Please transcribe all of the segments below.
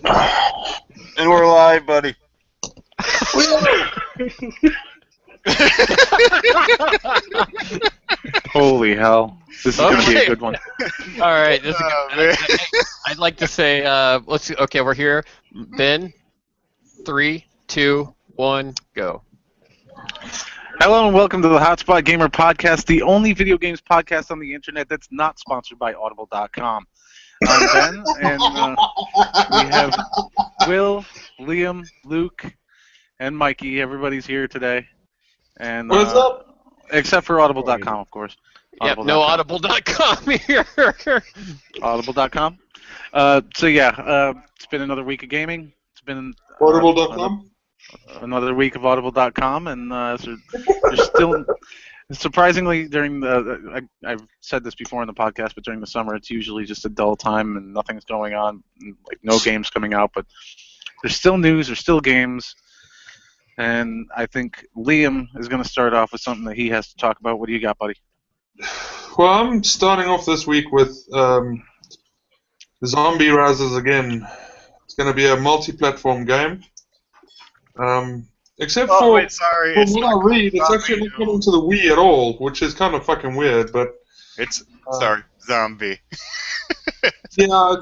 And we're live, buddy. Holy hell. This is going to be a good one. All right. This is I'd like to say, let's. Okay, we're here. Ben, 3, 2, 1, go. Hello and welcome to the Hotspot Gamer Podcast, the only video games podcast on the internet that's not sponsored by Audible.com. I'm Ben, and we have Will, Liam, Luke, and Mikey. Everybody's here today. And what's up? Except for Audible.com, of course. Yep, no Audible.com here. Audible.com. So yeah, it's been another week of gaming. It's been Audible.com. Another week of Audible.com, and so there's still, surprisingly, during the I've said this before in the podcast, but during the summer it's usually just a dull time and nothing's going on, like no games coming out, but there's still news, there's still games, and I think Liam is going to start off with something that he has to talk about. What do you got, buddy? Well, I'm starting off this week with Zombie Risers again. It's going to be a multi-platform game. Except for wait, sorry. from what I read, it's actually not coming to the Wii at all, which is kind of fucking weird. But it's sorry, Zombie. Yeah,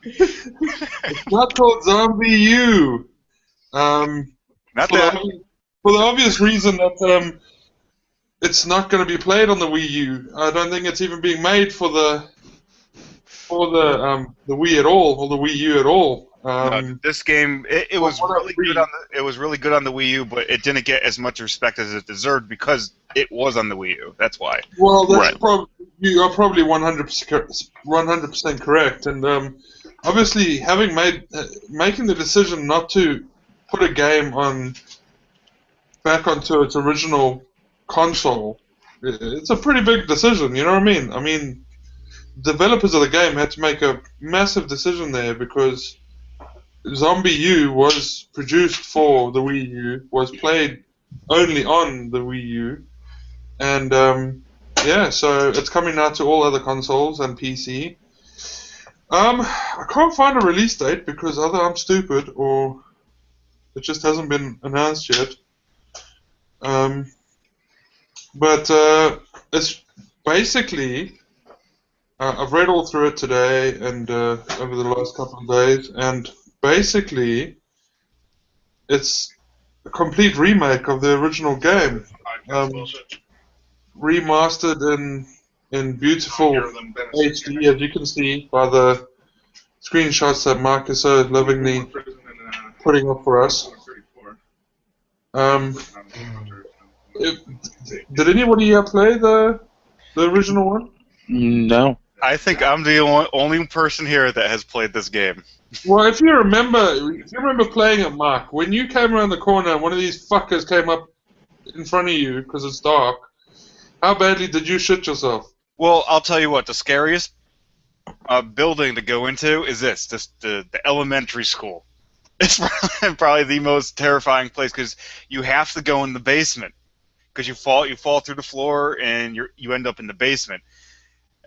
it's not called Zombie U. Not for that. for the obvious reason that it's not going to be played on the Wii U. I don't think it's even being made for the Wii at all, or the Wii U at all. This game, it was really good on the. It was really good on the Wii U, but it didn't get as much respect as it deserved because it was on the Wii U. That's why. Well, that's you are probably 100% correct, and obviously making the decision not to put a game back onto its original console, it's a pretty big decision. You know what I mean? I mean, developers of the game had to make a massive decision there because Zombie U was produced for the Wii U, was played only on the Wii U, and yeah, so it's coming out to all other consoles and PC. I can't find a release date because either I'm stupid or it just hasn't been announced yet. But it's basically, I've read all through it today and over the last couple of days, and basically it's a complete remake of the original game, remastered in beautiful HD, as you can see by the screenshots that Mark is so lovingly putting up for us. Did anybody play the original one? No. I think I'm the only person here that has played this game. Well, if you remember playing it, Mark, when you came around the corner and one of these fuckers came up in front of you because it's dark, how badly did you shit yourself? Well, I'll tell you what. The scariest building to go into is the elementary school. It's probably the most terrifying place because you have to go in the basement because you fall through the floor and you end up in the basement.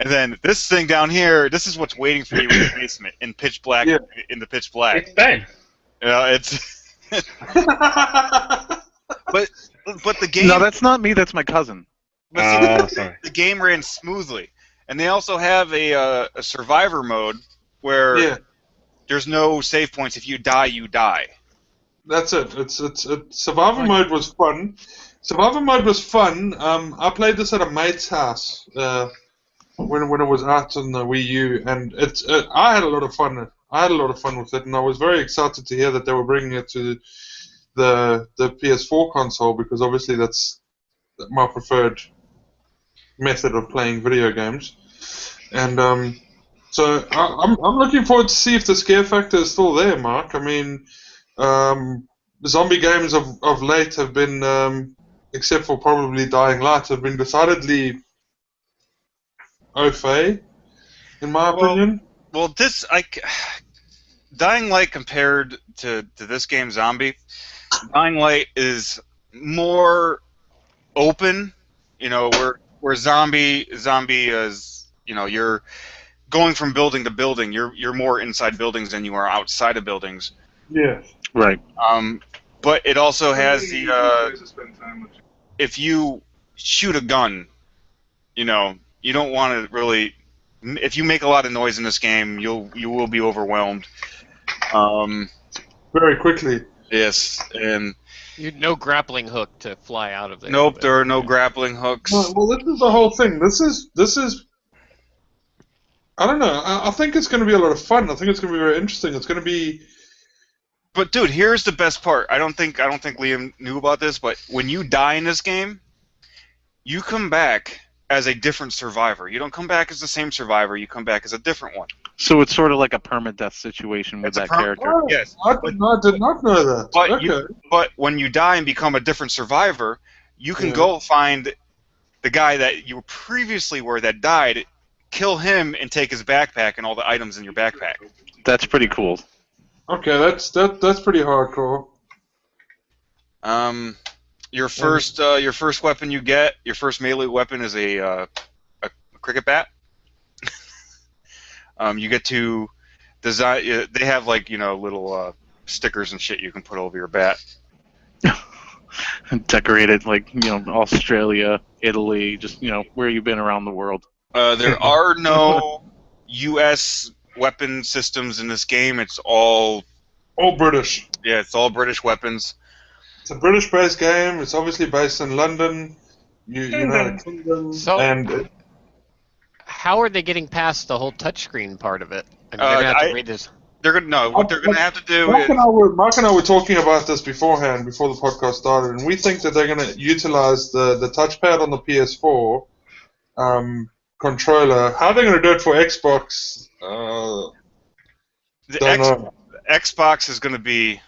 And then this thing down here, this is what's waiting for you in the basement in pitch black. Yeah. In the pitch black. It's Ben. It's. but the game. No, that's not me. That's my cousin. But see, the game ran smoothly, and they also have a survivor mode where there's no save points. If you die, you die. That's it. It's survivor mode was fun. Survivor mode was fun. I played this at a mate's house. When it was out on the Wii U, and I had a lot of fun. I had a lot of fun with it, and I was very excited to hear that they were bringing it to the PS4 console because obviously that's my preferred method of playing video games. And so I'm looking forward to see if the scare factor is still there, Mark. I mean, zombie games of late have been, except for probably Dying Light, have been decidedly au fait, in my opinion. Well, Dying Light compared to this game, Zombie, Dying Light is more open, you know, where Zombie is, you know, you're going from building to building, you're more inside buildings than you are outside of buildings. Yeah. Right. But it also has the if you shoot a gun, you don't want to really. If you make a lot of noise in this game, you will be overwhelmed. Very quickly. Yes, and No grappling hook to fly out of there. nope, there are no grappling hooks. No, well, this is the whole thing. This is. I don't know. I think it's going to be a lot of fun. I think it's going to be very interesting. It's going to be. But dude, here's the best part. I don't think Liam knew about this, but when you die in this game, you come back as a different survivor. You don't come back as the same survivor. You come back as a different one. So it's sort of like a permadeath situation with that character. Oh, Yes. I did not know that. But Okay. but when you die and become a different survivor, you can go find the guy that you previously were that died, kill him, and take his backpack and all the items in your backpack. That's pretty cool. Okay, that's pretty hardcore. Your first weapon you get, your first melee weapon is a cricket bat. You get to design. They have little stickers and shit you can put over your bat. Decorated Australia, Italy, just where you've been around the world. There are no U.S. weapon systems in this game. It's all British. Yeah, it's all British weapons. It's a British-based game. It's obviously based in London, United Kingdom, So- and How are they getting past the whole touchscreen part of it? I mean, they're gonna have to read this. What they're gonna have to do Mark is and I were talking about this beforehand, before the podcast started, and we think that they're going to utilize the touchpad on the PS4 controller. How they're going to do it for Xbox? Don't know. Xbox is going to be.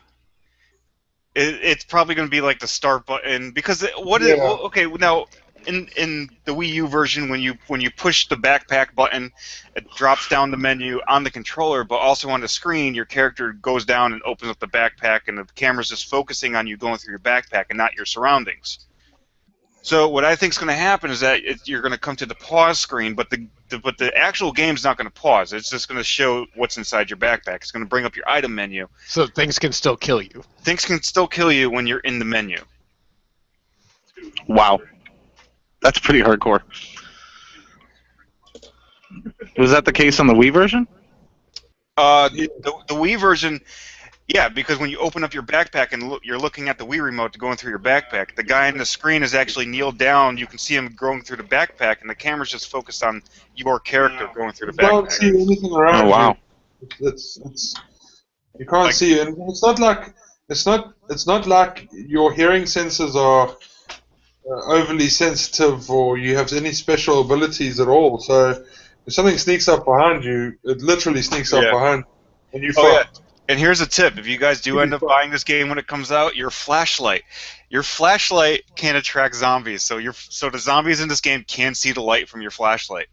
It's probably going to be like the start button because okay now in the Wii U version when you push the backpack button, it drops down the menu on the controller, but also on the screen your character goes down and opens up the backpack and the camera's just focusing on you going through your backpack and not your surroundings. So what I think is going to happen is that you're going to come to the pause screen, but the actual game's not going to pause. It's just going to show what's inside your backpack. It's going to bring up your item menu. So things can still kill you. Things can still kill you when you're in the menu. Wow. That's pretty hardcore. Was that the case on the Wii version? The Wii version, yeah, because when you open up your backpack and you're looking at the Wii remote going through your backpack, the guy on the screen is actually kneeled down. You can see him going through the backpack, and the camera's just focused on your character going through the You can't backpack. see anything around Oh wow. you. It's you can't see, and it's not like your hearing sensors are overly sensitive or you have any special abilities at all. So if something sneaks up behind you, it literally sneaks up behind you, and you Oh, yeah. fuck. And here's a tip: if you guys do end up buying this game when it comes out, your flashlight can attract zombies. So the zombies in this game can see the light from your flashlight.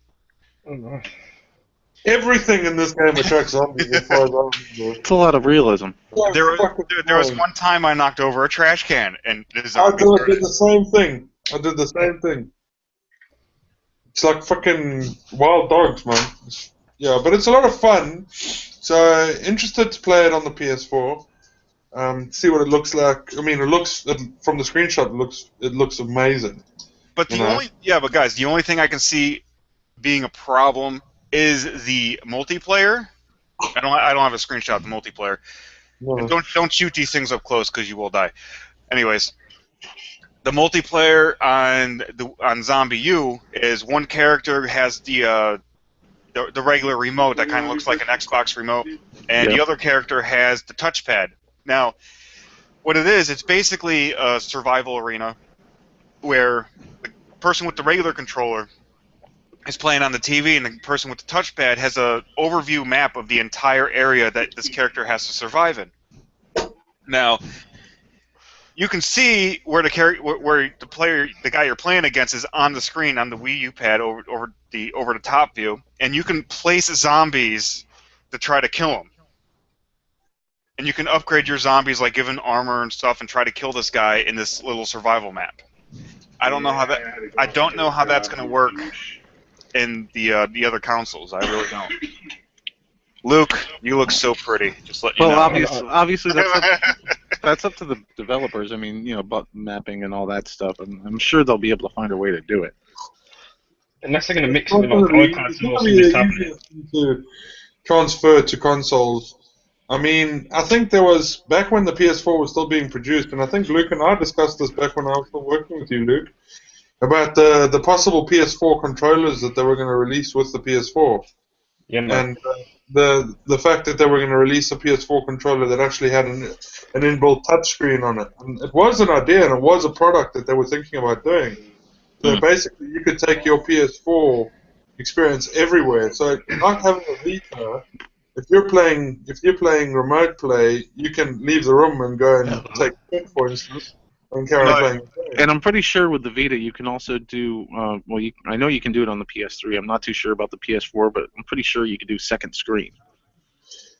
Everything in this game attracts zombies as far as I'm concerned. It's a lot of realism. There was one time I knocked over a trash can, and the I zombies did the same thing. It's like fucking wild dogs, man. Yeah, but it's a lot of fun. So interested to play it on the PS4. See what it looks like. I mean, from the screenshot, it looks amazing. But but guys, the only thing I can see being a problem is the multiplayer. I don't have a screenshot of the multiplayer. No. And don't shoot these things up close because you will die. Anyways, the multiplayer on Zombie U is one character has the regular remote that kind of looks like an Xbox remote, and the other character has the touchpad. Now, what it is, it's basically a survival arena where the person with the regular controller is playing on the TV, and the person with the touchpad has an overview map of the entire area that this character has to survive in. Now, you can see where the guy you're playing against is on the screen on the Wii U pad over the top view, and you can place zombies to try to kill them. And you can upgrade your zombies, like give them armor and stuff, and try to kill this guy in this little survival map. I don't know how that's going to work in the other consoles. I really don't. Luke, you look so pretty. Just let you Well, know. obviously that's up to the developers. I mean, button mapping and all that stuff. I'm sure they'll be able to find a way to do it. Unless they're going to mix It's it not with gonna like be- iPads it's or not something gonna be tablet. easy to transfer to consoles. I mean, I think there was, back when the PS4 was still being produced, and I think Luke and I discussed this back when I was still working with you, Luke, about the possible PS4 controllers that they were going to release with the PS4. Yeah, man. And the fact that they were going to release a PS4 controller that actually had an inbuilt touchscreen on it. And it was an idea, and it was a product that they were thinking about doing. So basically, you could take your PS4 experience everywhere. So not having a Vita, if you're playing remote play, you can leave the room and go and take a pick, for instance, and carry on playing. And I'm pretty sure with the Vita you can also do. I know you can do it on the PS3. I'm not too sure about the PS4, but I'm pretty sure you can do second screen.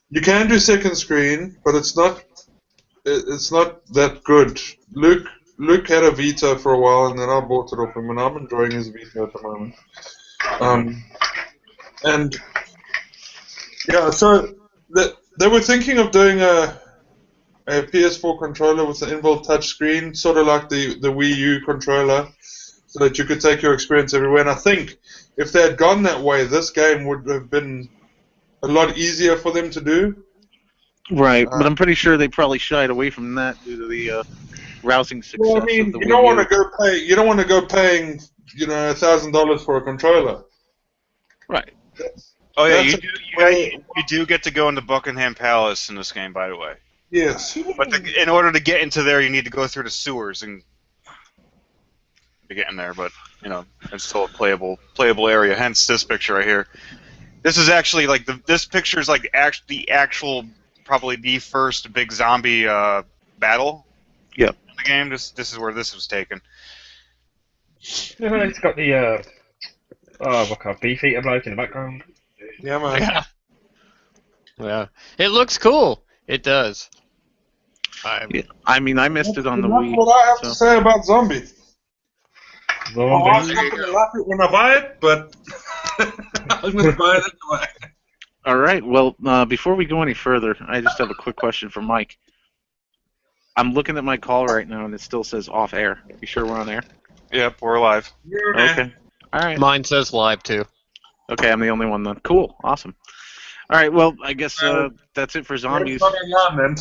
You can do second screen, but it's not that good. Luke had a Vita for a while, and then I bought it off him, and I'm enjoying his Vita at the moment. And yeah, so they were thinking of doing a PS4 controller with an inbuilt touchscreen, sort of like the Wii U controller, so that you could take your experience everywhere. And I think if they had gone that way, this game would have been a lot easier for them to do. Right, but I'm pretty sure they probably shied away from that due to the rousing success Well, I mean, of the you Wii don't U. want to go pay. You don't want to go paying, $1,000 for a controller. Right. Oh yeah, That's you do get to go into Buckingham Palace in this game, by the way. Yes. But in order to get into there, you need to go through the sewers and to get in there. But it's still a playable area. Hence this picture right here. This is actually like this picture is like the actual probably the first big zombie battle. Yep. In the game. This is where this was taken. It's got the Beefeater bloke in the background. Yeah, man. Yeah. Yeah. It looks cool. It does. Yeah. I mean, I missed it on the That's Wii. what I have to so- say about Zombie. I'm not Zombie. going to like it when I buy it, but I'm going to buy it anyway. All right. Well, before we go any further, I just have a quick question for Mike. I'm looking at my call right now, and it still says off air. You sure we're on air? Yep, we're live. Okay. All right. Mine says live too. Okay, I'm the only one then. Cool. Awesome. All right. Well, I guess that's it for zombies. It's not on, man.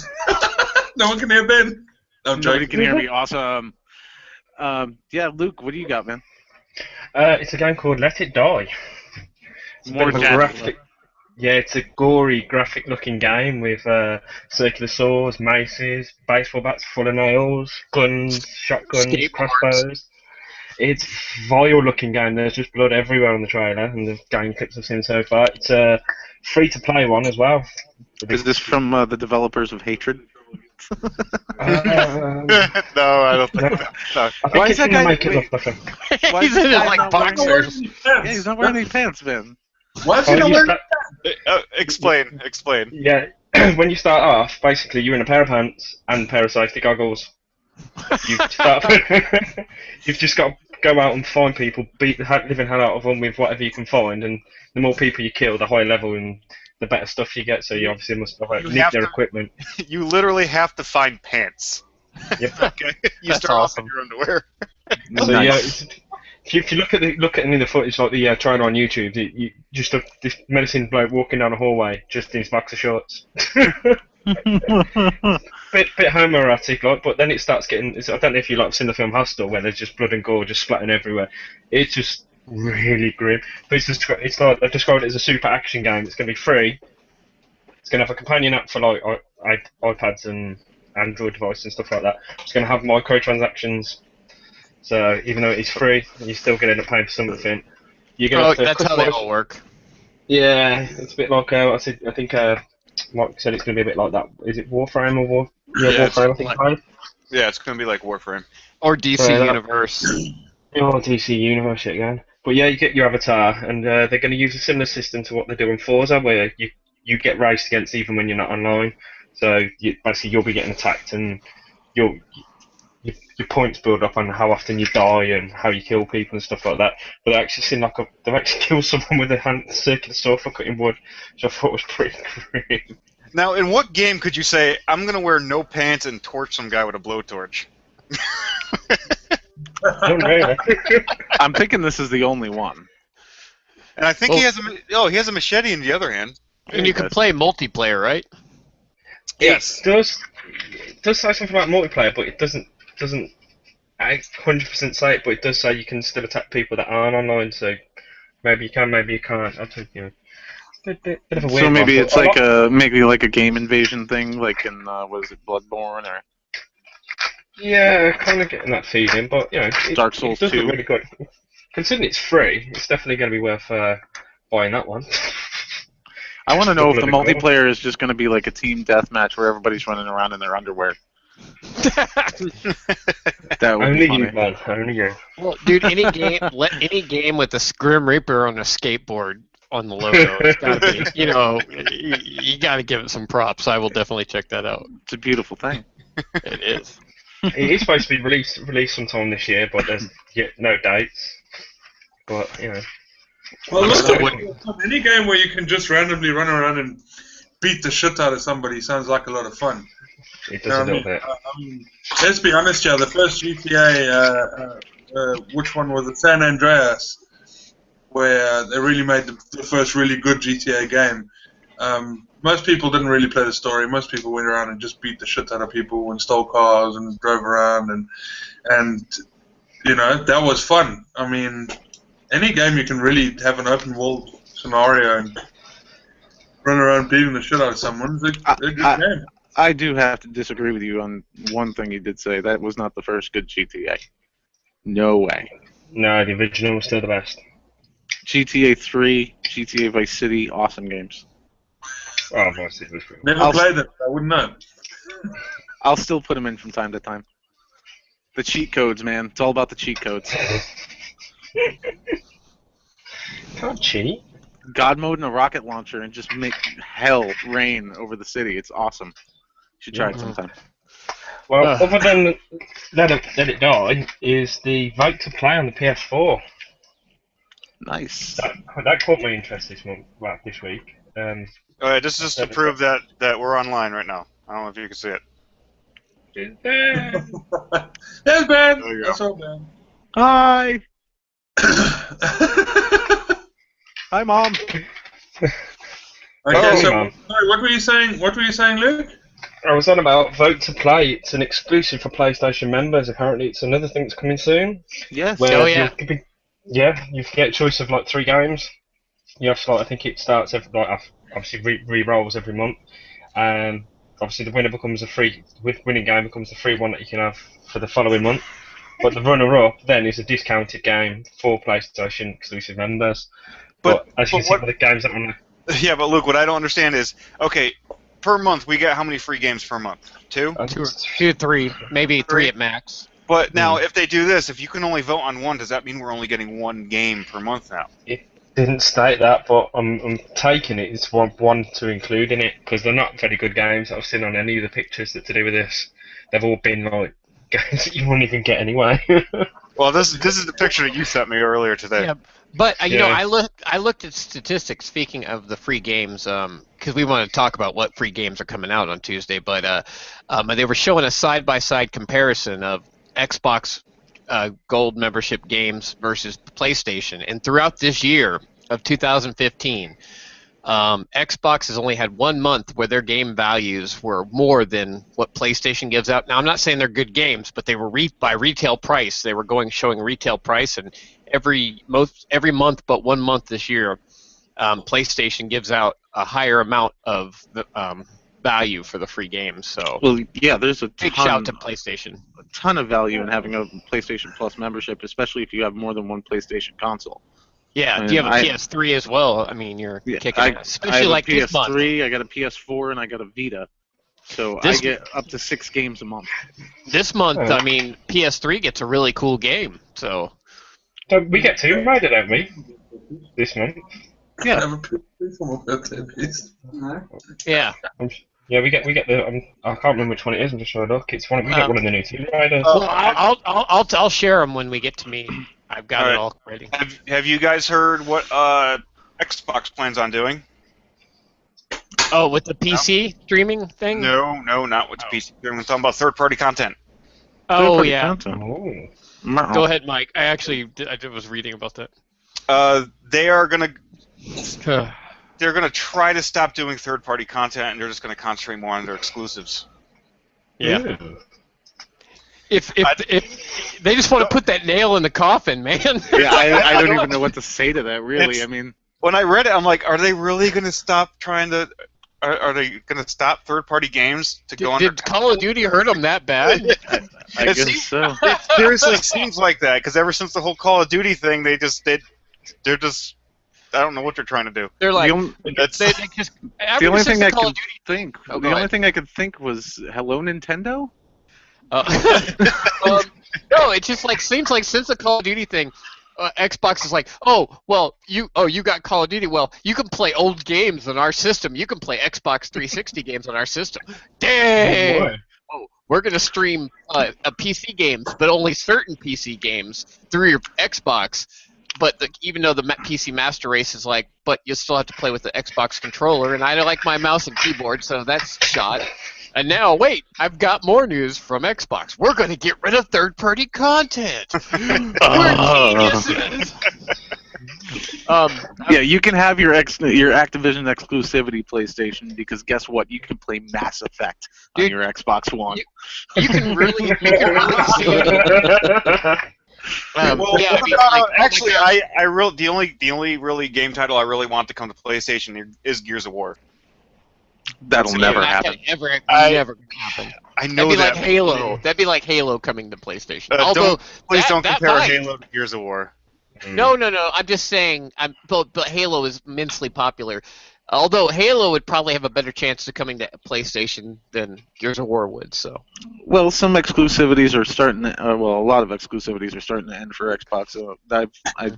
No one can hear Ben. I'm Nobody joking. can hear me. Awesome. Yeah, Luke, what do you got, man? It's a game called Let It Die. It's a More bit of a death. graphic. Yeah, it's a gory, graphic-looking game with circular saws, maces, baseball bats full of nails, guns, shotguns, Skateboards. crossbows. It's vile-looking game. There's just blood everywhere on the trailer, and the game clips I've seen so far. It's a free-to-play one as well. Is this from the developers of Hatred? No, I don't think No. that. No. I think Why is it's that gonna guy- make it wait. look better. Why He's is in this his guy like not wearing- boxers. Yeah, he's not wearing any pants, man. Why is he Oh, not you wearing start- Explain. Yeah, when you start off, basically you're in a pair of pants and a pair of safety goggles. You've just got to go out and find people, beat the living hell out of them with whatever you can find, and the more people you kill, the higher level and the better stuff you get. So you obviously must You need have their to- equipment. You literally have to find pants. Yep. Okay. You That's start awesome. off in your underwear. So Nice. yeah, if you look at any of the footage, like the trailer on YouTube, you just look this medicine bloke walking down a hallway just in his boxer shorts. bit homoerotic, like, but then it starts getting. I don't know if you seen the film Hostel, where there's just blood and gore just splatting everywhere. It's just really grim. But it's like I've described it as a super action game. It's going to be free. It's going to have a companion app for like iPads and Android devices and stuff like that. It's going to have microtransactions. So even though it's free, you're still going to end up paying for something. You're going Oh, to that's how they all work. Yeah, it's a bit like I think Mike said it's going to be a bit like that. Is it Warframe or War? Yeah, Yeah, it's Warframe. I think. like- Yeah, it's gonna be like Warframe. Or DC Yeah, that- Universe. Oh, DC Universe shit again. But yeah, you get your avatar, and they're going to use a similar system to what they do in Forza, where you get raced against even when you're not online. So basically, you'll be getting attacked, and your points build up on how often you die and how you kill people and stuff like that. But they actually seem like they've actually killed someone with a circular saw for cutting wood, which I thought was pretty great. Now, in what game could you say, I'm going to wear no pants and torch some guy with a blowtorch? Don't really. I'm thinking this is the only one. And I think he has a machete in the other hand. And you can play multiplayer, right? Yes. It does say something about multiplayer, but it doesn't I 100% say it, but it does say you can still attack people that aren't online. So maybe you can, maybe you can't. I think bit of a weird. So maybe one, it's like a game invasion thing, like in was it Bloodborne or yeah, kind of getting that feeling, but Dark Souls it does 2. look really good. Considering it's free, it's definitely going to be worth buying that one. I want to know if the Bloody cool. multiplayer is just going to be like a team deathmatch where everybody's running around in their underwear. That would Only be funny. you, man. Only you. Well, dude, any game with the Grim Reaper on a skateboard on the logo, it's gotta be, you gotta give it some props. I will definitely check that out. It's a beautiful thing. It is. It is supposed to be released sometime this year, but there's yet no dates. But Well, I'm look, still any game where you can just randomly run around and beat the shit out of somebody sounds like a lot of fun. it does a little bit. Let's be honest here, the first GTA, which one was it? San Andreas, where they really made the first really good GTA game. Most people didn't really play the story. Most people went around and just beat the shit out of people and stole cars and drove around and that was fun. I mean, any game you can really have an open world scenario and run around beating the shit out of someone is a good game. I do have to disagree with you on one thing you did say. That was not the first good GTA. No way. No, the original was still the best. GTA 3, GTA Vice City, awesome games. Oh, Vice City was great. Never played it. I wouldn't know. I'll still put them in from time to time. The cheat codes, man. It's all about the cheat codes. Can't cheat. God mode and a rocket launcher and just make hell rain over the city. It's awesome. You should try it sometime. Well, other than Let It Die, is the Vote to Play on the PS4. Nice. That caught my interest this week. This is just to prove that we're online right now. I don't know if you can see it. That's bad. There you go. That's all bad. Hi. Hi, Mom. Okay, so Mom. sorry, what were you saying? What were you saying, Luke? I was on about Vote to Play. It's an exclusive for PlayStation members. Apparently, it's another thing that's coming soon. Yes. Where Oh, yeah. you get a choice of 3 games. You have to I think it starts obviously re-rolls every month. Obviously the winner becomes winning game becomes the free one that you can have for the following month. But the runner-up then is a discounted game for PlayStation exclusive members. But as you can see by the games that are Yeah, but Luke, what I don't understand is, okay, per month we get how many free games per month? 2? 2 or 3, maybe 3 at max. But now, if they do this, if you can only vote on one, does that mean we're only getting 1 game per month now? It didn't state that, but I'm taking it. It's one to include in it because they're not very good games I've seen on any of the pictures that to do with this. They've all been games that you won't even get anyway. Well, this is the picture that you sent me earlier today. Yeah, but Yeah. I looked at statistics. Speaking of the free games, because we want to talk about what free games are coming out on Tuesday, but they were showing a side-by-side comparison of Xbox Gold membership games versus PlayStation, and throughout this year of 2015, Xbox has only had 1 month where their game values were more than what PlayStation gives out. Now, I'm not saying they're good games, but they were by retail price. They were showing retail price, and every month but 1 month this year, PlayStation gives out a higher amount of value for the free games. So, Well, yeah, there's a big ton, shout to PlayStation. ton of value in having a PlayStation Plus membership, especially if you have more than one PlayStation console. Yeah, And do you have a I- PS3 as well? I mean, you're kicking I it, especially have like a this month. PS3, I got a PS4, and I got a Vita. So This- I get up to 6 games a month. This month, Oh. I mean, PS3 gets a really cool game. So, We get Tomb Raider, don't we? This month. Yeah. Have a picture for my birthday, please. yeah. Yeah, we get the. I can't remember which one it is. I'm just trying to look. It's one. We get one of the new Tomb Raiders. Well, I'll share them when we get to me. I've got it all ready. Have you guys heard what Xbox plans on doing? Oh, with the PC streaming thing? No, not with the PC. We're talking about third-party content. Oh Third-party yeah. content. Oh. Go ahead, Mike. I was reading about that. They are gonna try to stop doing third-party content, and they're just gonna concentrate more on their exclusives. Yeah. If they just want to put that nail in the coffin, man. Yeah, I don't even know what to say to that. Really, I mean, when I read it, I'm like, are they really gonna stop trying to? Are they gonna stop third-party games to go on? Did Call of Duty hurt them that bad? I guess so. It seriously seems like that, because ever since the whole Call of Duty thing, they're just I don't know what they're trying to do. They're like, the only thing I could think. The only thing I could think was, "Hello, Nintendo." No, it just seems like since the Call of Duty thing, Xbox is like, you got Call of Duty. Well, you can play old games on our system. You can play Xbox 360 games on our system. Dang! We're gonna stream a PC games, but only certain PC games through your Xbox. But even though the PC Master Race is like, but you still have to play with the Xbox controller, and I don't like my mouse and keyboard, so that's shot. And now, wait, I've got more news from Xbox. We're going to get rid of third-party content. We're geniuses. Yeah, you can have your Activision exclusivity PlayStation, because guess what? You can play Mass Effect on your Xbox One. You can really see it. Actually, the only really game title I really want to come to PlayStation is Gears of War. That'll never happen. Never happen. I know That'd be that. like Halo. That'd be like Halo coming to PlayStation. Although please don't compare might. Halo to Gears of War. No. I'm just saying. But Halo is immensely popular. Although Halo would probably have a better chance of coming to PlayStation than Gears of War would. So. Well, some exclusivities are starting. A lot of exclusivities are starting to end for Xbox. So I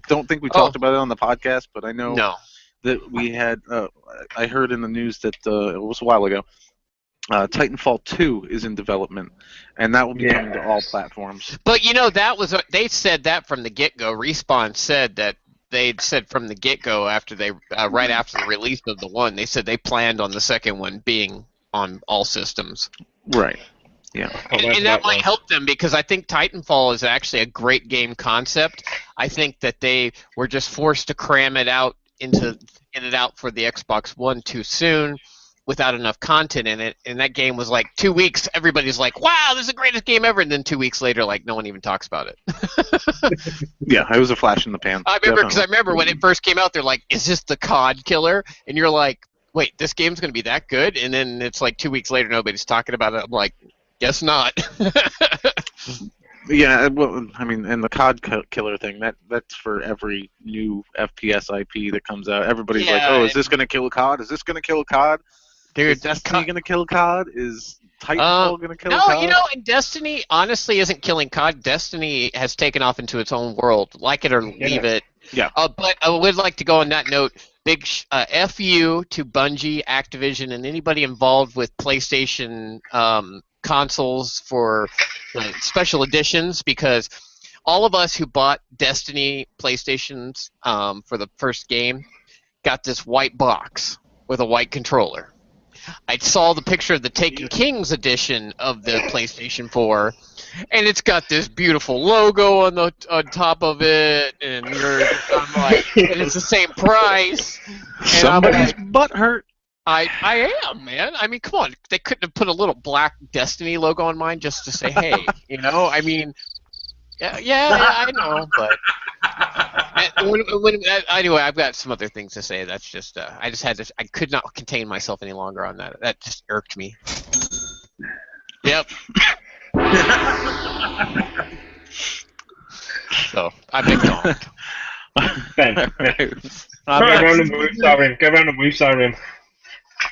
don't think we talked about it on the podcast, but I know. No. That we had, I heard in the news that it was a while ago, Titanfall 2 is in development, and that will be coming to all platforms. But they said that from the get-go. Respawn said that they'd said from the get-go after right after the release of the one, they said they planned on the second one being on all systems. Right. Yeah. And that might help them, because I think Titanfall is actually a great game concept. I think that they were just forced to cram it out get it out for the Xbox One too soon without enough content in it, and that game was like 2 weeks, everybody's like, wow, this is the greatest game ever, and then 2 weeks later, like, no one even talks about it. Yeah, it was a flash in the pan. I remember when it first came out, they're like, is this the COD killer? And you're like, wait, this game's going to be that good? And then it's like 2 weeks later, nobody's talking about it. I'm like, guess not. Yeah, well, I mean, and the COD killer thing, that's for every new FPS IP that comes out. Everybody's like, oh, is this going to kill COD? Is this going to kill COD? Dude, is Destiny going to kill COD? Is Titanfall going to kill COD? No, and Destiny honestly isn't killing COD. Destiny has taken off into its own world. Like it or leave it. Yeah. But I would like to go on that note. Big FU to Bungie, Activision, and anybody involved with PlayStation consoles for special editions, because all of us who bought Destiny PlayStations for the first game got this white box with a white controller. I saw the picture of the Taken Kings edition of the PlayStation 4, and it's got this beautiful logo on top of it, and I'm like, and it's the same price. And somebody's butt hurt. I am, man. I mean, come on. They couldn't have put a little black Destiny logo on mine just to say, hey, I mean, yeah, I know, but anyway, I've got some other things to say. That's just, I could not contain myself any longer on that. That just irked me. Yep. So, I've been gone. Ben. Go around and move Siren.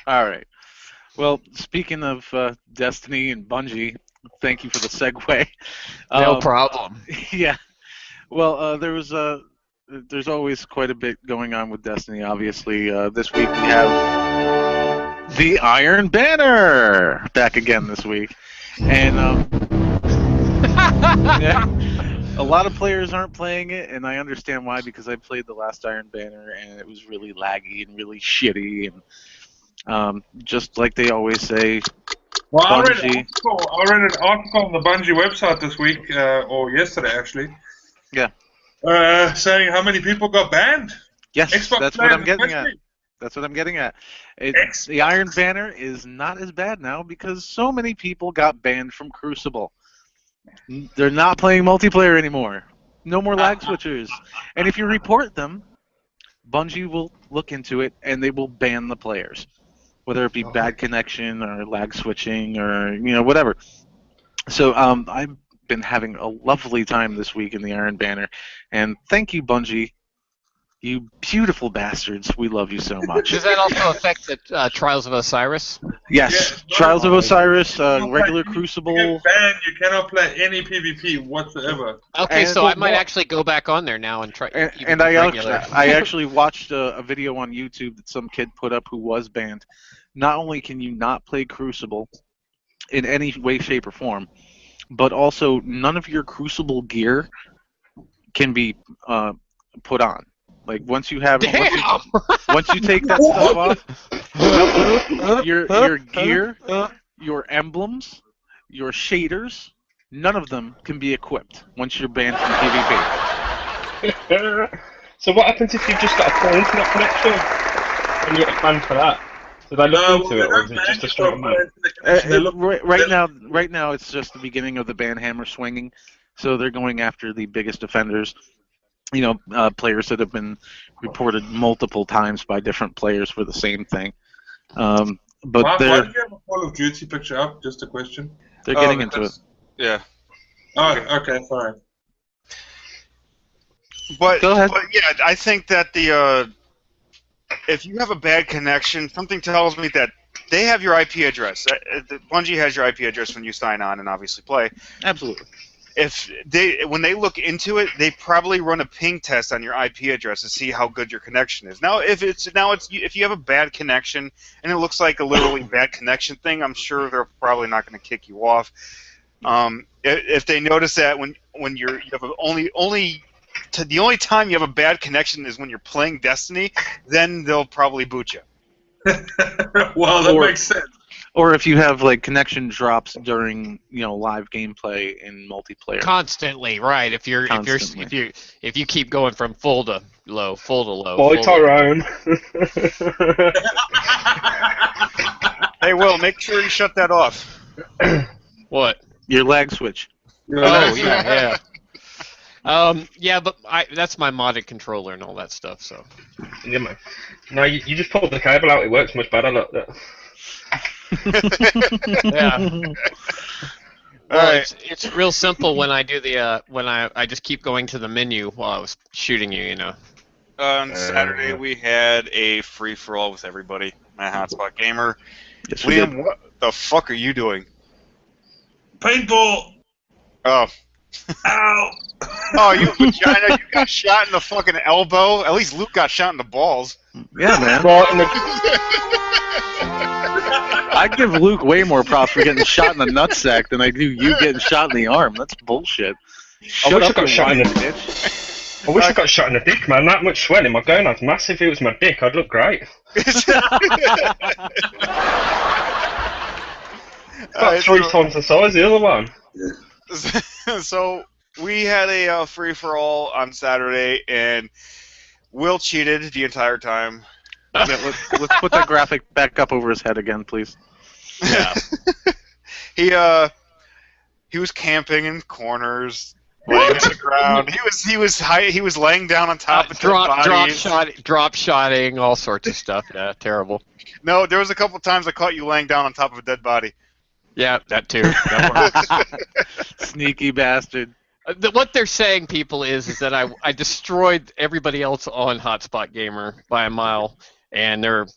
All right. Well, speaking of Destiny and Bungie, thank you for the segue. No problem. Yeah. Well, there's always quite a bit going on with Destiny. Obviously, this week we have The Iron Banner back again this week, and yeah, a lot of players aren't playing it, and I understand why, because I played the last Iron Banner and it was really laggy and really shitty, and just like they always say, Well, I read Bungie. an article on the Bungie website this week, or yesterday actually. Yeah. Saying how many people got banned. Yes, Xbox that's what I'm players getting at. especially. That's what I'm getting at. The Iron Banner is not as bad now because so many people got banned from Crucible. They're not playing multiplayer anymore. No more lag switchers. And if you report them, Bungie will look into it and they will ban the players, whether it be bad connection or lag switching or whatever. So I've been having a lovely time this week in the Iron Banner, and thank you, Bungie. You beautiful bastards. We love you so much. Does that also affect the Trials of Osiris? Yes. Yeah, Trials of Osiris, regular You Crucible. get banned. You cannot play any PvP whatsoever. Okay, And- so I might actually go back on there now and try. And I actually watched a video on YouTube that some kid put up who was banned. Not only can you not play Crucible in any way, shape, or form, but also none of your Crucible gear can be put on. Like once you have, once you take that stuff off, your gear, your emblems, your shaders, none of them can be equipped once you're banned from PvP. So what happens if you've just got a poor internet connection and you get banned for that? Did I look into it, or is it just a straight ban? Right now, it's just the beginning of the ban hammer swinging, so they're going after the biggest offenders. Players that have been reported multiple times by different players for the same thing. But Why they're did you have a Call of Duty picture up? Just a question. getting into it. Yeah. Oh, okay, sorry. But, Go ahead. but yeah, I think that if you have a bad connection, something tells me that they have your IP address. Bungie has your IP address when you sign on and obviously play. Absolutely. When they look into it, they probably run a ping test on your IP address to see how good your connection is. Now, if you have a bad connection and it looks like a literally bad connection thing, I'm sure they're probably not going to kick you off. If they notice that when you have the only time you have a bad connection is when you're playing Destiny, then they'll probably boot you. Well, that makes sense. Or if you have connection drops during live gameplay in multiplayer. Constantly, right? If you keep going from full to low, Boy Tyrone. Hey, Will, make sure you shut that off. What? Your lag switch. Oh yeah. Yeah, but that's my modded controller and all that stuff. So. Yeah, man. No, you just pull the cable out. It works much better. Look. Yeah. All right. It's real simple when I do I just keep going to the menu while I was shooting you. On Saturday, we had a free-for-all with everybody. My Hotspot Gamer. Yes, we did. Liam, what the fuck are you doing? Paintball. Oh. Ow. Oh, you vagina! You got shot in the fucking elbow. At least Luke got shot in the balls. Yeah, man. Right in the I give Luke way more props for getting shot in the nutsack than I do you getting shot in the arm. That's bullshit. I wish I up, got you shot in the whiny bitch. I wish I got shot in the dick, man. That much swelling. My gonad's massive. If it was my dick, I'd look great. About 3 times the size, the other one. So we had a free-for-all on Saturday, and Will cheated the entire time. Yeah, let's put that graphic back up over his head again, please. Yeah. He was camping in corners, laying on the ground. He was laying down on top of drop shotting, all sorts of stuff. Yeah, terrible. No, there was a couple times I caught you laying down on top of a dead body. Yeah, that too. That works. Sneaky bastard. What they're saying, people, is that I destroyed everybody else on Hotspot Gamer by a mile, and they're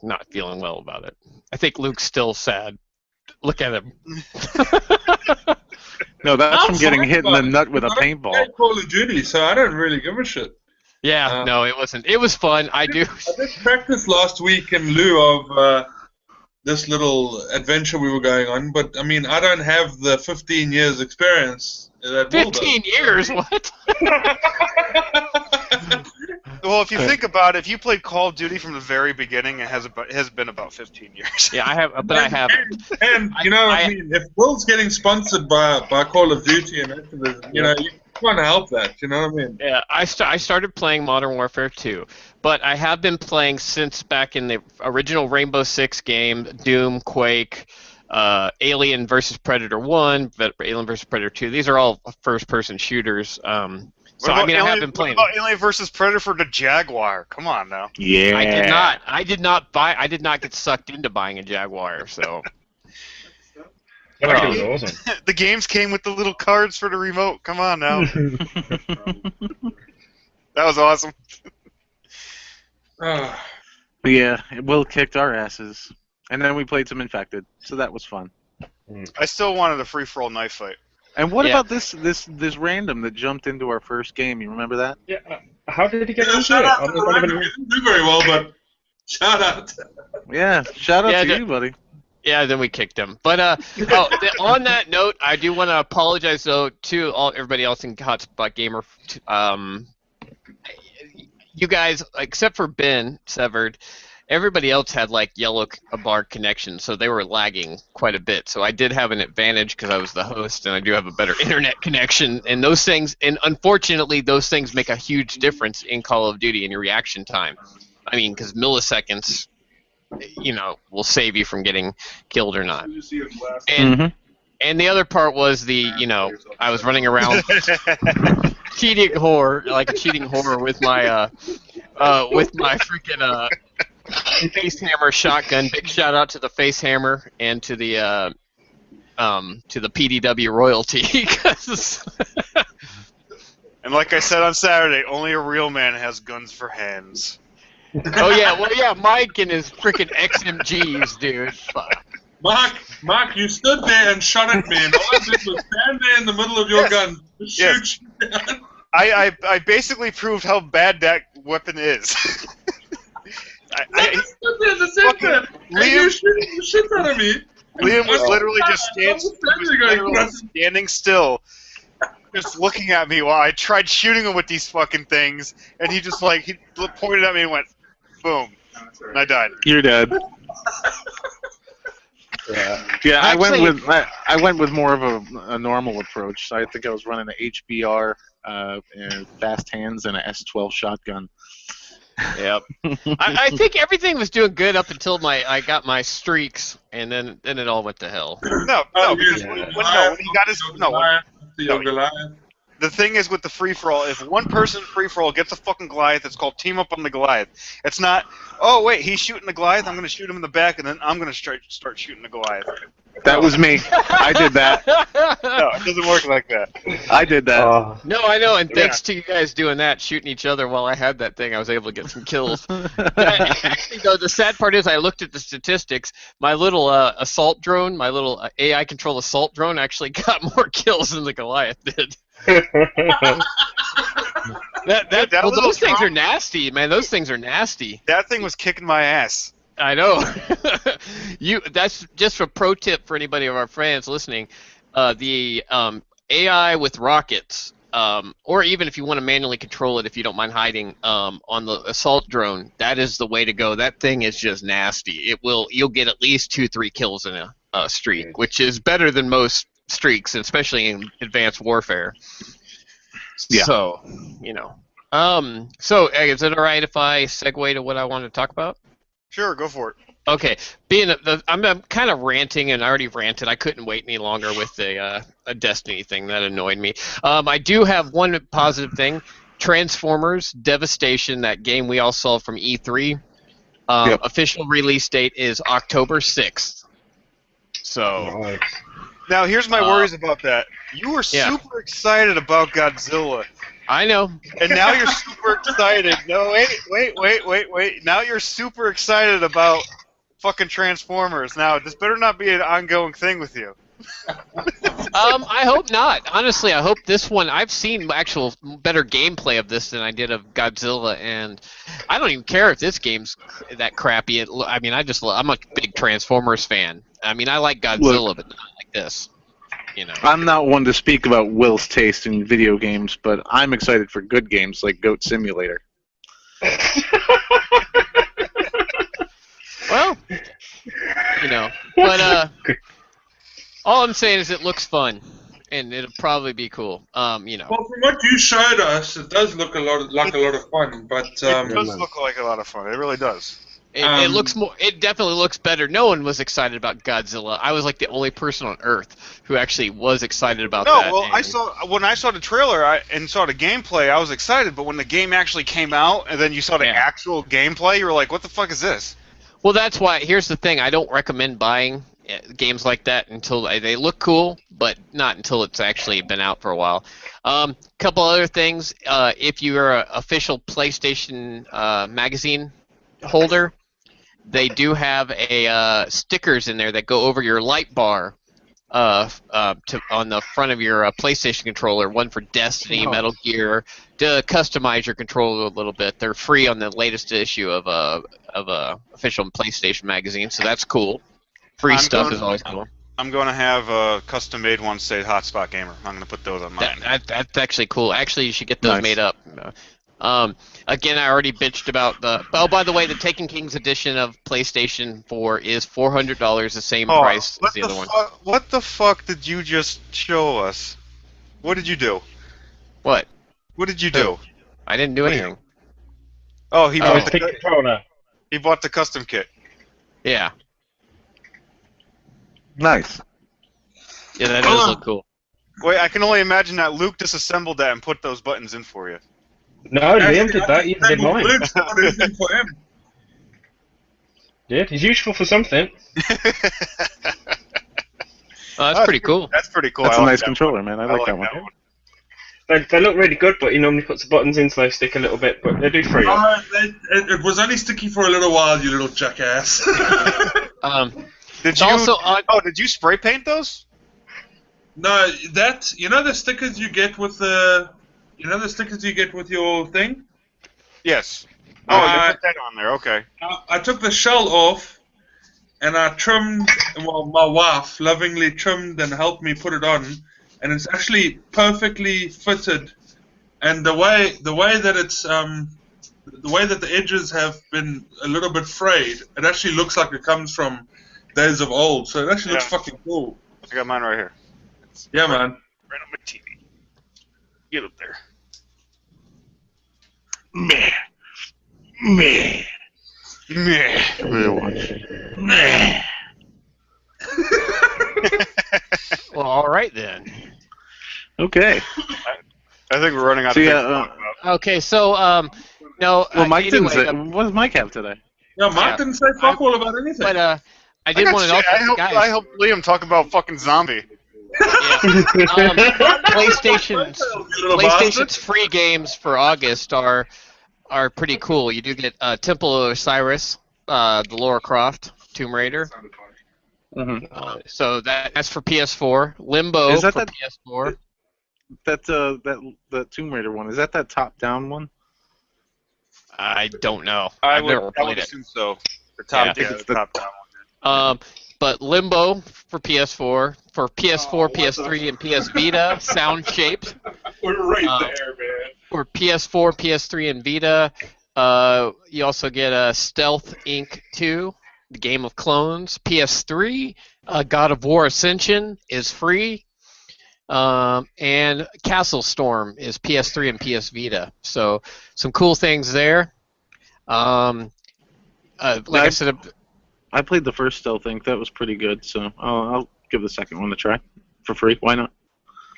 not feeling well about it. I think Luke's still sad. Look at him. No, that's from getting fine, hit in the but nut with a I don't paintball. play Call of Duty, so I don't really give a shit. Yeah, no, it wasn't. It was fun. I do. I did practice last week in lieu of this little adventure we were going on, but I mean, I don't have the 15 years experience that Will does. 15 years? What? Well, if you think about it, if you played Call of Duty from the very beginning, it has been about 15 years. Yeah, I have, but I haven't. And you know, I mean, if Will's getting sponsored by Call of Duty and Activision, you know, you want to help that. You know what I mean? Yeah, I started playing Modern Warfare 2, but I have been playing since back in the original Rainbow Six game, Doom, Quake, Alien vs. Predator 1, Alien vs. Predator 2. These are all first-person shooters. So I mean, I have been playing. What about Alien vs. Predator for the Jaguar? Come on now. Yeah. I did not get sucked into buying a Jaguar. So. That was awesome. The games came with the little cards for the remote. Come on now. That was awesome. Yeah, Will kicked our asses, and then we played some Infected, so that was fun. I still wanted a free-for-all knife fight. And what about this random that jumped into our first game? You remember that? Yeah. How did he get into Shout it? out I to don't Ryan. even- He didn't do very well, but shout out. Yeah, shout out Yeah, to you, buddy. Yeah, then we kicked him. But on that note, I do want to apologize though to everybody else in Hotspot Gamer. You guys, except for Ben Severed, everybody else had like yellow bar connection, so they were lagging quite a bit. So I did have an advantage because I was the host, and I do have a better internet connection. And those things, and unfortunately, those things make a huge difference in Call of Duty in your reaction time. I mean, because milliseconds, you know, will save you from getting killed or not. And and the other part was I was running around cheating horror, like a cheating horror with my freaking face hammer shotgun. Big shout out to the face hammer and to the PDW royalty. 'Cause And like I said on Saturday, only a real man has guns for hands. oh yeah, Mike and his freaking XMGs, dude. Fuck. Mark, you stood there and shot at me, and all I did was stand there in the middle of your gun to shoot you down. I basically proved how bad that weapon is. I stood there in the center, and you shooting the shit out of me. Liam was literally just going, standing still, just looking at me while I tried shooting him with these fucking things, and he just he pointed at me and went, boom, and I died. You're dead. Yeah, Actually, I went with more of a normal approach. I think I was running an HBR, and fast hands, and a S12 shotgun. Yep. I think everything was doing good up until I got my streaks, and then it all went to hell. No, because when he got his the thing is with the free-for-all, if one person free-for-all gets a fucking Goliath, it's called Team Up on the Goliath. It's not, oh, wait, he's shooting the Goliath, I'm going to shoot him in the back, and then I'm going to start shooting the Goliath. That was me. I did that. No, it doesn't work like that. I did that. No, I know, and thanks to you guys doing that, shooting each other while I had that thing, I was able to get some kills. Actually, though, the sad part is I looked at the statistics. My little assault drone, my little AI-controlled assault drone actually got more kills than the Goliath did. Those things are nasty, man. Those things are nasty. That thing was kicking my ass. I know. That's just a pro tip for anybody of our friends listening. The AI with rockets, or even if you want to manually control it, if you don't mind hiding, on the assault drone, that is the way to go. That thing is just nasty. You'll get at least 2-3 kills in a streak, which is better than most streaks, especially in Advanced Warfare. Yeah. So, So, is it all right if I segue to what I want to talk about? Sure, go for it. Okay, I'm kind of ranting, and I already ranted. I couldn't wait any longer with a Destiny thing. That annoyed me. I do have one positive thing. Transformers Devastation, that game we all saw from E3, official release date is October 6th. So... Now, here's my worries about that. You were super excited about Godzilla. I know. And now you're super excited. No, wait. Now you're super excited about fucking Transformers. Now, this better not be an ongoing thing with you. I hope not. Honestly, I hope this one. I've seen actual better gameplay of this than I did of Godzilla, and I don't even care if this game's that crappy. I mean, I'm a big Transformers fan. I mean, I like Godzilla, but not like this. You know. I'm not one to speak about Will's taste in video games, but I'm excited for good games like Goat Simulator. Well, you know, but all I'm saying is it looks fun, and it'll probably be cool. You know. Well, from what you showed us, it does look like a lot of fun, but It does look like a lot of fun. It really does. It looks more. It definitely looks better. No one was excited about Godzilla. I was like the only person on Earth who actually was excited about that. No, well, when I saw the trailer and saw the gameplay, I was excited. But when the game actually came out, and then you saw the actual gameplay, you were like, "What the fuck is this?" Well, that's why. Here's the thing. I don't recommend buying games like that until they look cool, but not until it's actually been out for a while. Couple other things. If you are an official PlayStation magazine holder, they do have stickers in there that go over your light bar on the front of your PlayStation controller. One for Destiny, Metal Gear, to customize your controller a little bit. They're free on the latest issue of a official PlayStation magazine, so that's cool. Free stuff is always cool. I'm going to have a custom-made one say Hotspot Gamer. I'm going to put those on mine. That's actually cool. Actually, you should get those made up. Again, I already bitched about the... Oh, by the way, the Taken Kings edition of PlayStation 4 is $400, the same price as the other one. What the fuck did you just show us? What did you do? What? What did you do? I didn't do anything. Oh, he bought the controller. He bought the custom kit. Yeah. Nice. Yeah, that does look cool. Wait, I can only imagine that Luke disassembled that and put those buttons in for you. No, Liam did that. He did mine. Luke's not anything for him. Did? He's useful for something. That's pretty cool. That's pretty cool. That's a nice controller, man. I like that one. They look really good, but he normally puts the buttons in so they stick a little bit, but they do free up. It was only sticky for a little while, you little jackass. Did you spray paint those? No, the stickers you get with your thing? Yes. Oh, you put that on there, okay. I took the shell off, and I trimmed, well, my wife lovingly trimmed and helped me put it on, and it's actually perfectly fitted, and the way that it's, the way that the edges have been a little bit frayed, it actually looks like it comes from days of old, so it actually looks fucking cool. I got mine right here. Yeah, man. Right on my TV. Get up there. Meh. Meh. Well, all right then. Okay. I think we're running out of things to talk about. Okay, so no. Well, Mike anyway, didn't say. What does Mike have today? Yeah, Mike didn't say fuck all about anything. But I did want to also, guys. I hope Liam talk about fucking Zombie. Yeah. PlayStation's free games for August are pretty cool. You do get Temple of Osiris, the Lara Croft Tomb Raider. Mm-hmm. So that's for PS4. Limbo Is that for that- PS4. That Tomb Raider one, is that top-down one? I don't know. I I've never would played it. assume so. The top, Yeah. the top down one. But Limbo for PS4, for PS4, PS3, and PS Vita, Sound Shaped. We're right there, man. For PS4, PS3, and Vita, you also get Stealth Inc. 2, the Game of Clones. PS3, God of War Ascension is free. And Castle Storm is PS3 and PS Vita. So some cool things there. Like I said, I played the first Stealth Inc. That was pretty good, so I'll give the second one a try for free. Why not?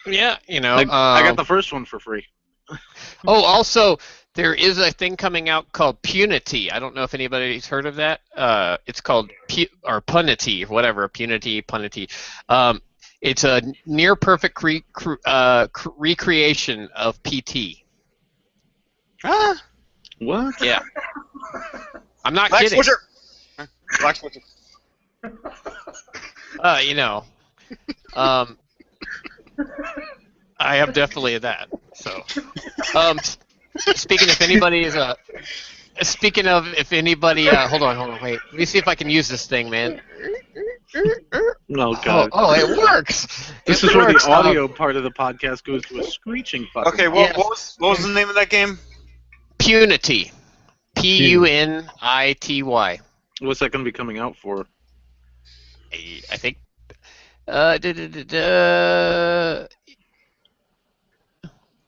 yeah, I got the first one for free. Oh, also, there is a thing coming out called Punity. I don't know if anybody's heard of that. It's called Punity, or whatever. Punity. It's a near perfect recreation of PT. Ah, What? Yeah. I'm not Black kidding. Switcher. Black Switcher. You know. I am definitely that. So, speaking if anybody is speaking of if anybody, hold on, wait. Let me see if I can use this thing, man. Oh God. Oh, it works. This It is where the works. audio part of the podcast goes to a screeching fucking. Okay, Yeah. what was the name of that game? Punity. Punity. What's that going to be coming out for? I think.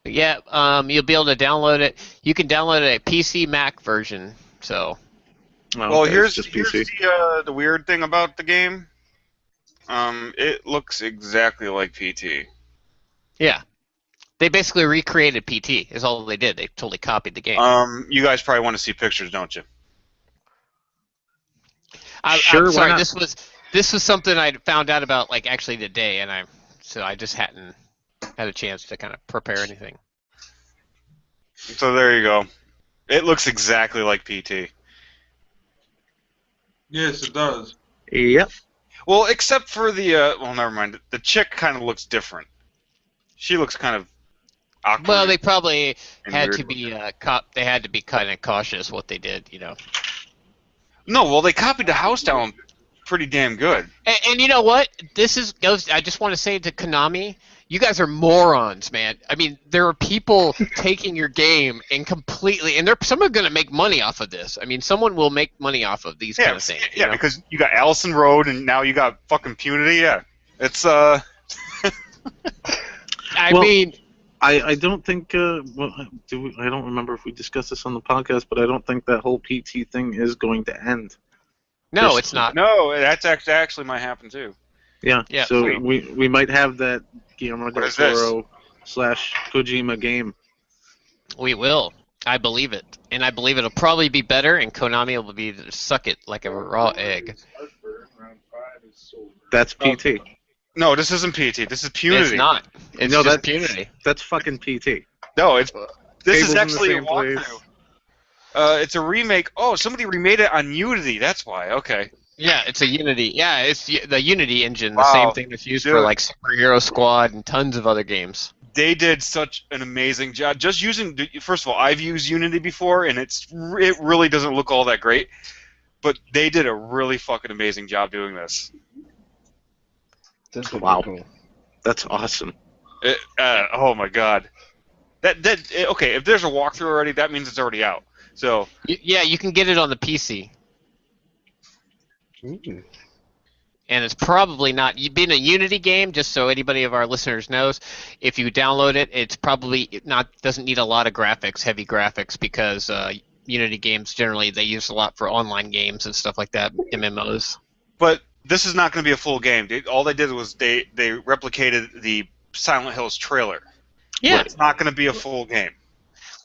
Yeah, you'll be able to download it. You can download a PC Mac version. So. Oh, Well, okay, here's it's just PC. the weird thing about the game. It looks exactly like PT. Yeah. They basically recreated PT. Is all they did. They totally copied the game. You guys probably want to see pictures, don't you? Sure, I'm why sorry. not? This was something I found out about like actually today, and I just hadn't had a chance to kind of prepare anything. So there you go. It looks exactly like PT. Yes, it does. Yep. Well, except for the well, never mind. The chick kind of looks different. She looks kind of awkward. Well, they probably and had weird to be they had to be kind of cautious what they did, you know. No, well, they copied the house down pretty damn good. And you know what? I just want to say to Konami, you guys are morons, man. I mean, there are people taking your game and some are going to make money off of this. I mean, someone will make money off of these kind of things. Yeah, because you got Allison Road and now you got fucking Punity. Yeah, it's I Well, mean, I don't think. Well, I don't remember if we discussed this on the podcast, but I don't think that whole PT thing is going to end. no, it's not. no, that's actually might happen too. Yeah. Yeah, So sweet. we might have that Guillermo del is this? Toro / Kojima game. We will. I believe it, and I believe it'll probably be better, and Konami will be suck it like a raw egg. That's PT. No, this isn't PT. This is Punity. It's not. It's No, just that's Punity. That's fucking PT. No, this Tables is in the actually a same place. walkthrough. It's a remake. Oh, somebody remade it on Unity. That's why. Okay. Yeah, it's a Unity. Yeah, it's the Unity engine, the Wow. same thing that's used for Dude. like Superhero Squad and tons of other games. They did such an amazing job. Just using, first of all, I've used Unity before, and it really doesn't look all that great. But they did a really fucking amazing job doing this. That's really Wow. cool. That's awesome. Oh my god. Okay, if there's a walkthrough already, that means it's already out. So Yeah, you can get it on the PC, Ooh. and it's probably not. Being a Unity game, just so anybody of our listeners knows, if you download it, it's probably doesn't need a lot of heavy graphics, because Unity games generally they use a lot for online games and stuff like that, MMOs. but this is not going to be a full game. All they did was they replicated the Silent Hills trailer. Yeah, It's not going to be a full game.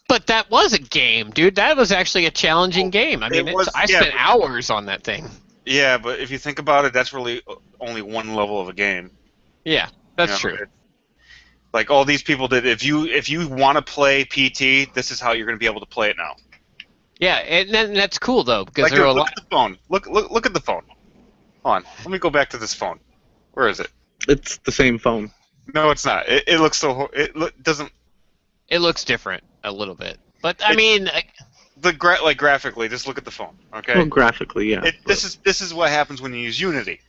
but that was a game, dude. That was actually a challenging game. I mean, it was- I yeah, spent but- hours on that thing. Yeah, but if you think about it, that's really only one level of a game. Yeah, that's You know, true. Like all these people did. If you want to play PT, this is how you're going to be able to play it now. Yeah, and that's cool though, because Like, there are a look lot. at the phone. Look at the phone. Hold on. Let me go back to this phone. Where is it? It's the same phone. No, it's not. It looks so. Doesn't. It looks different a little bit, but I mean, Graphically, just look at the phone. Okay. Well, graphically, yeah. This is what happens when you use Unity.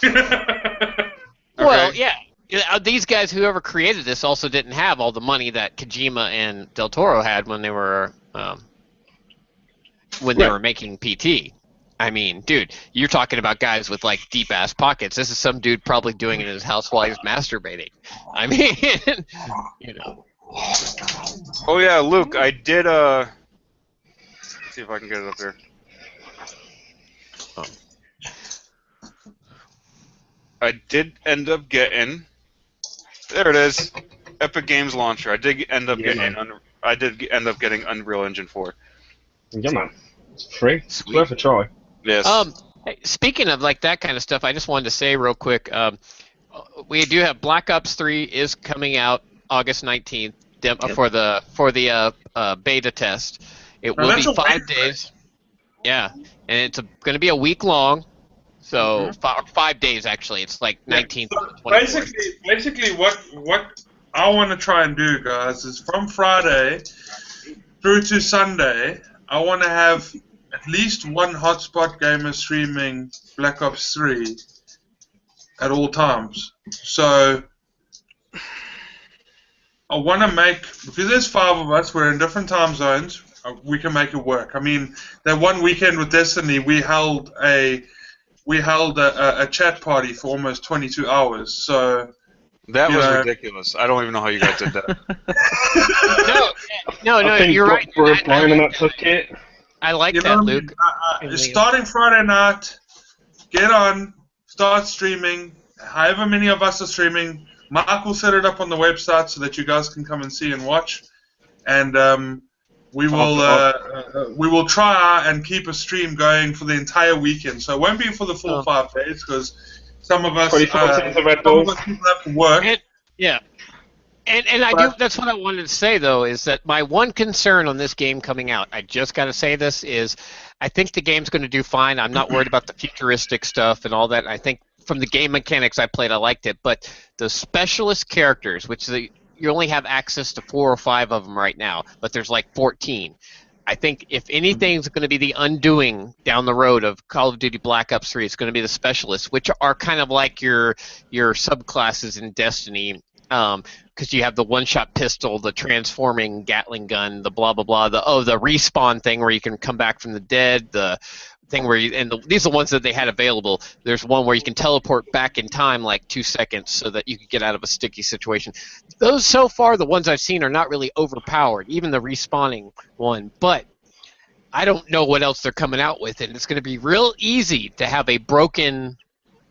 well, Okay? yeah. These guys, whoever created this, also didn't have all the money that Kojima and Del Toro had when they were making PT. I mean, dude, you're talking about guys with like deep ass pockets. This is some dude probably doing it in his house while he's masturbating. I mean, you know. Oh yeah, Luke, I did. Let's see if I can get it up here. I did end up getting. There it is, Epic Games Launcher. I did end up getting. I did end up getting Unreal Engine 4. Yeah, man. It's free. It's Sweet. worth a try. Yes. Hey, speaking of like that kind of stuff, I just wanted to say real quick, we do have Black Ops 3 is coming out August 19th for the beta test. It will be that's a 5 wait for it. days. Yeah, and it's going to be a week long. So 5 days actually. It's like 19th. So basically, what I want to try and do, guys, is from Friday through to Sunday, I want to have at least one hotspot gamer streaming Black Ops 3 at all times. So I want to make, because there's 5 of us, we're in different time zones, we can make it work. I mean, that one weekend with Destiny, we held a chat party for almost 22 hours. So that was ridiculous. I don't even know how you guys did that. No, you're right. For applying that took it. I like that, Luke. Starting Friday night, get on, start streaming. However many of us are streaming, Mark will set it up on the website so that you guys can come and see and watch. And we will try and keep a stream going for the entire weekend. So it won't be for the full 5 days because some of us people have to work. And I do. That's what I wanted to say, though, is that my one concern on this game coming out, I just got to say this, is I think the game's going to do fine. I'm not worried about the futuristic stuff and all that. I think from the game mechanics I played, I liked it. But the specialist characters, which you only have access to 4 or 5 of them right now, but there's like 14. I think if anything's going to be the undoing down the road of Call of Duty Black Ops 3, it's going to be the specialists, which are kind of like your subclasses in Destiny. Because you have the one-shot pistol, the transforming Gatling gun, the blah blah blah, the respawn thing where you can come back from the dead, the thing where these are the ones that they had available. There's one where you can teleport back in time like 2 seconds so that you can get out of a sticky situation. Those so far, the ones I've seen, are not really overpowered, even the respawning one. But I don't know what else they're coming out with, and it's going to be real easy to have a broken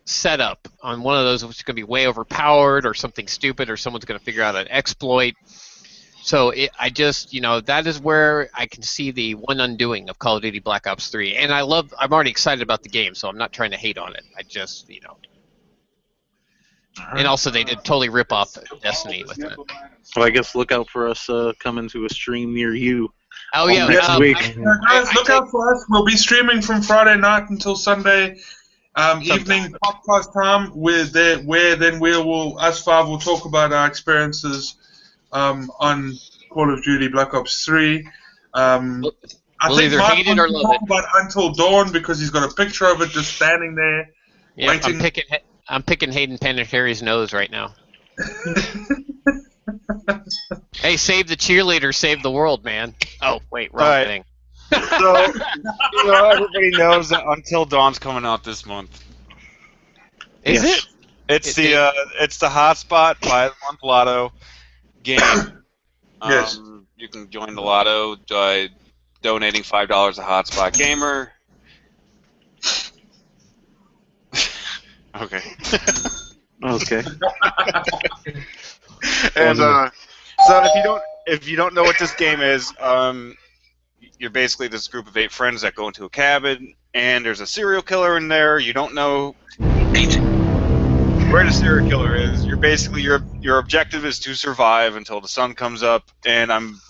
setup on one of those, which is going to be way overpowered or something stupid, or someone's going to figure out an exploit. So that is where I can see the one undoing of Call of Duty Black Ops 3. And I'm already excited about the game, so I'm not trying to hate on it. I just, And also they did totally rip off Destiny with it. Well, I guess look out for us coming to a stream near you. Oh, yeah. Next week. Guys, look out for us. We'll be streaming from Friday night until Sunday evening podcast time, where then us 5 will talk about our experiences on Call of Duty Black Ops 3. I we'll think either Mark hate it or love talk it. about Until Dawn because he's got a picture of it just standing there. Yeah, waiting. I'm picking Hayden Panettiere's nose right now. Hey, save the cheerleader, save the world, man. Oh, wait, wrong thing. So everybody knows that Until Dawn's coming out this month. Is it? It's the Hotspot by the Month Lotto game. Yes. You can join the Lotto by donating $5 a Hotspot Gamer. Okay. Okay. And so if you don't know what this game is, you're basically this group of 8 friends that go into a cabin, and there's a serial killer in there. You don't know where the serial killer is. You're basically your objective is to survive until the sun comes up. And I'm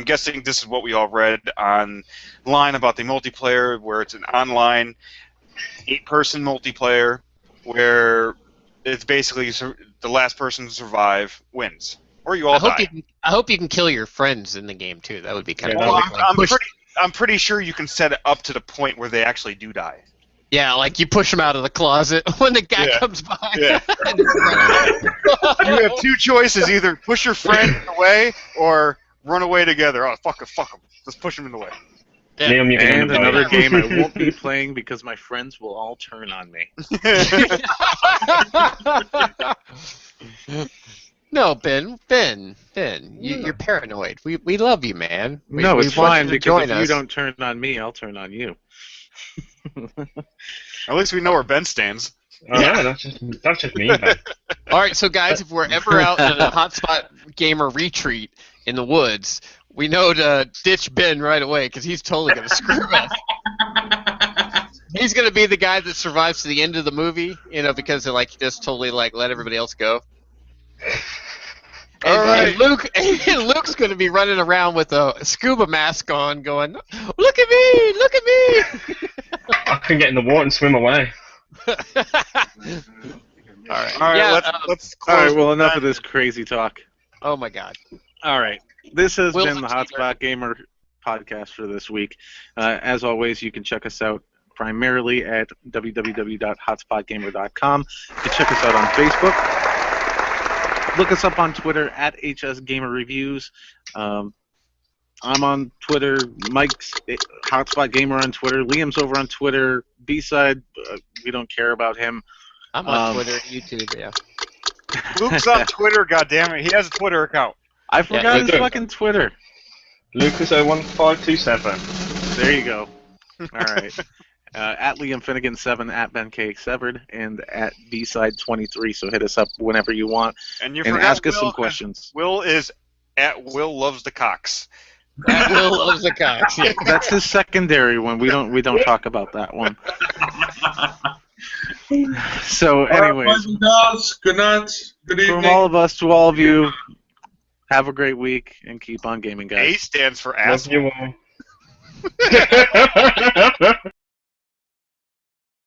guessing this is what we all read online about the multiplayer, where it's an online 8-person multiplayer, where it's basically the last person to survive wins, or you all die. I hope you can kill your friends in the game too. That would be kind of cool. I'm pretty sure you can set it up to the point where they actually do die. Yeah, like you push them out of the closet when the guy comes by. Yeah. You have 2 choices: either push your friend away or run away together. Oh, fuck them. Let's push them in the way. Yeah. And another game I won't be playing because my friends will all turn on me. No, Ben, you're paranoid. We love you, man. No, it's fine because if you us. don't turn on me, I'll turn on you. At least we know where Ben stands. Oh, yeah, that's just me, man. All right, so guys, if we're ever out in a Hotspot Gamer retreat in the woods, we know to ditch Ben right away because he's totally going to screw us. He's going to be the guy that survives to the end of the movie, because he just totally let everybody else go. And Luke's going to be running around with a scuba mask on, going, "Look at me! Look at me!" I can get in the water and swim away. right. All right, Yeah, let's All close. right, well, enough that. of this crazy talk. Oh my God. All right. This has Will been the Hunter. Hotspot Gamer podcast for this week. As always, you can check us out primarily at www.hotspotgamer.com. You can check us out on Facebook. Look us up on Twitter at HSGamerReviews. I'm on Twitter. Mike's Hotspot Gamer on Twitter. Liam's over on Twitter. B-Side, we don't care about him. I'm on Twitter and YouTube, yeah. Luke's on Twitter. God damn it, he has a Twitter account. I forgot his Luke. fucking Twitter. Lucas01527. There you go. All right. At Liam Finnegan 7, at Ben K Severed, and at B-Side23. So hit us up whenever you want And you and forgot ask us Will, some 'cause questions. Will is at Will Loves the Cox. At Will loves the Cox. Yeah. That's his secondary one. We don't talk about that one. So, anyways, Boys and girls, good night. Good from evening. all of us to all of you, have a great week and keep on gaming, guys. A stands for Love asshole. you all.